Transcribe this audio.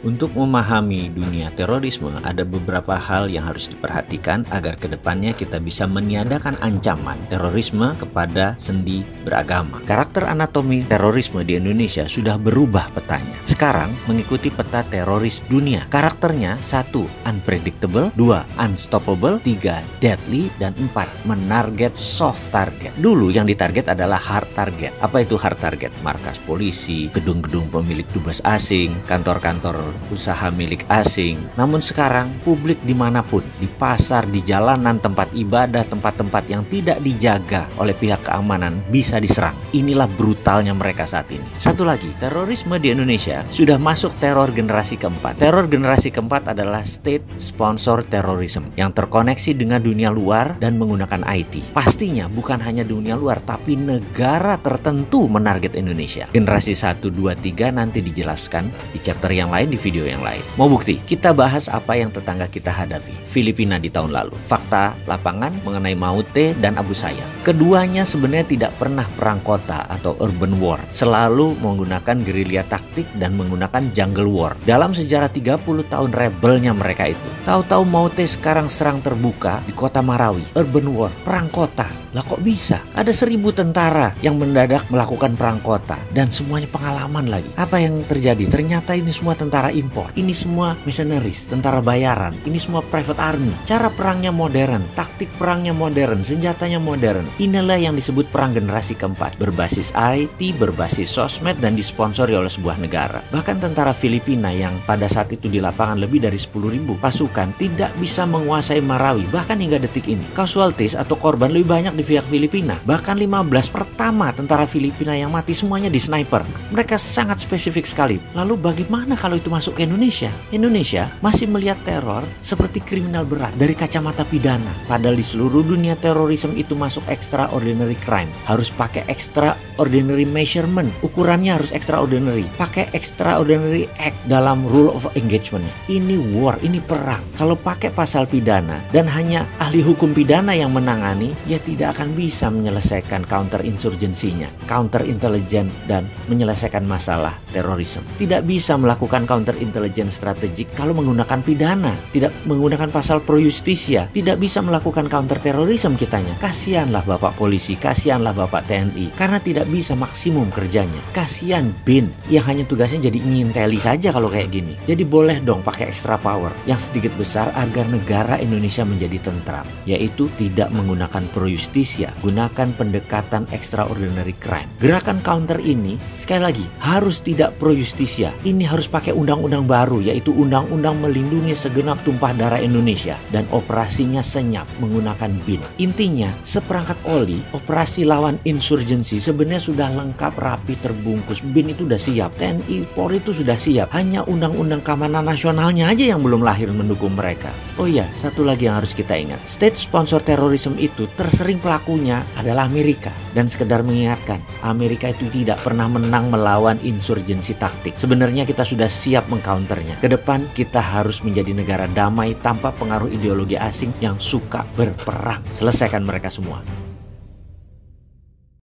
Untuk memahami dunia terorisme, ada beberapa hal yang harus diperhatikan agar kedepannya kita bisa meniadakan ancaman terorisme kepada sendi beragama. Karakter anatomi terorisme di Indonesia sudah berubah petanya. Sekarang mengikuti peta teroris dunia. Karakternya 1. Unpredictable, 2. Unstoppable, 3. Deadly, dan 4. Menarget soft target. Dulu yang ditarget adalah hard target. Apa itu hard target? Markas polisi, gedung-gedung pemilik dubes asing, kantor-kantor usaha milik asing. Namun sekarang publik dimanapun, di pasar, di jalanan, tempat ibadah, tempat-tempat yang tidak dijaga oleh pihak keamanan bisa diserang. Inilah brutalnya mereka saat ini. Satu lagi, terorisme di Indonesia sudah masuk teror generasi keempat. Teror generasi keempat adalah state sponsor terrorism yang terkoneksi dengan dunia luar dan menggunakan IT. Pastinya bukan hanya dunia luar, tapi negara tertentu menarget Indonesia. Generasi 1, 2, 3 nanti dijelaskan di chapter yang lain, di video yang lain. Mau bukti? Kita bahas apa yang tetangga kita hadapi. Filipina di tahun lalu. Fakta lapangan mengenai Maute dan Abu Sayyaf. Keduanya sebenarnya tidak pernah perang kota atau urban war. Selalu menggunakan gerilya taktik dan menggunakan jungle war. Dalam sejarah 30 tahun rebelnya mereka itu. Tahu-tahu Maute sekarang serang terbuka di kota Marawi. Urban war, perang kota. Lah kok bisa? Ada 1000 tentara yang mendadak melakukan perang kota dan semuanya pengalaman lagi. Apa yang terjadi? Ternyata ini semua tentara impor. Ini semua mercenaries, tentara bayaran. Ini semua private army. Cara perangnya modern, taktik perangnya modern, senjatanya modern. Inilah yang disebut perang generasi keempat. Berbasis IT, berbasis sosmed, dan disponsori oleh sebuah negara. Bahkan tentara Filipina yang pada saat itu di lapangan lebih dari 10.000 pasukan tidak bisa menguasai Marawi. Bahkan hingga detik ini. Casualties atau korban lebih banyak di pihak Filipina. Bahkan 15 pertama tentara Filipina yang mati semuanya di sniper. Mereka sangat spesifik sekali. Lalu bagaimana kalau itu masuk ke Indonesia? Indonesia masih melihat teror seperti kriminal berat dari kacamata pidana. Padahal di seluruh dunia terorisme itu masuk extraordinary crime. Harus pakai extraordinary measurement. Ukurannya harus extraordinary. Pakai extraordinary act dalam rule of engagement. Ini war, ini perang. Kalau pakai pasal pidana dan hanya ahli hukum pidana yang menangani, ya tidak akan bisa menyelesaikan counter insurgensinya, counter intelligence, dan menyelesaikan masalah terorisme. Tidak bisa melakukan counter intelligence strategik kalau menggunakan pidana, tidak menggunakan pasal pro justisia, tidak bisa melakukan counter terorisme kitanya. Kasihanlah Bapak polisi, kasihanlah Bapak TNI, karena tidak bisa maksimum kerjanya. Kasihan BIN yang hanya tugasnya jadi nginteli saja kalau kayak gini. Jadi boleh dong pakai extra power yang sedikit besar agar negara Indonesia menjadi tentram, yaitu tidak menggunakan pro justisia, gunakan pendekatan extraordinary crime. Gerakan counter ini sekali lagi harus tidak pro justisia. Ini harus pakai undang-undang baru, yaitu undang-undang melindungi segenap tumpah darah Indonesia, dan operasinya senyap menggunakan BIN. Intinya seperangkat oli operasi lawan insurgensi sebenarnya sudah lengkap, rapi, terbungkus. BIN itu sudah siap, TNI, Polri itu sudah siap. Hanya undang-undang keamanan nasionalnya aja yang belum lahir mendukung mereka. Oh iya, satu lagi yang harus kita ingat. State sponsor terorisme itu tersering pelakunya adalah Amerika. Dan sekedar mengingatkan, Amerika itu tidak pernah menang melawan insurgensi taktik. Sebenarnya kita sudah siap mengcounternya. Kedepan kita harus menjadi negara damai tanpa pengaruh ideologi asing yang suka berperang. Selesaikan mereka semua.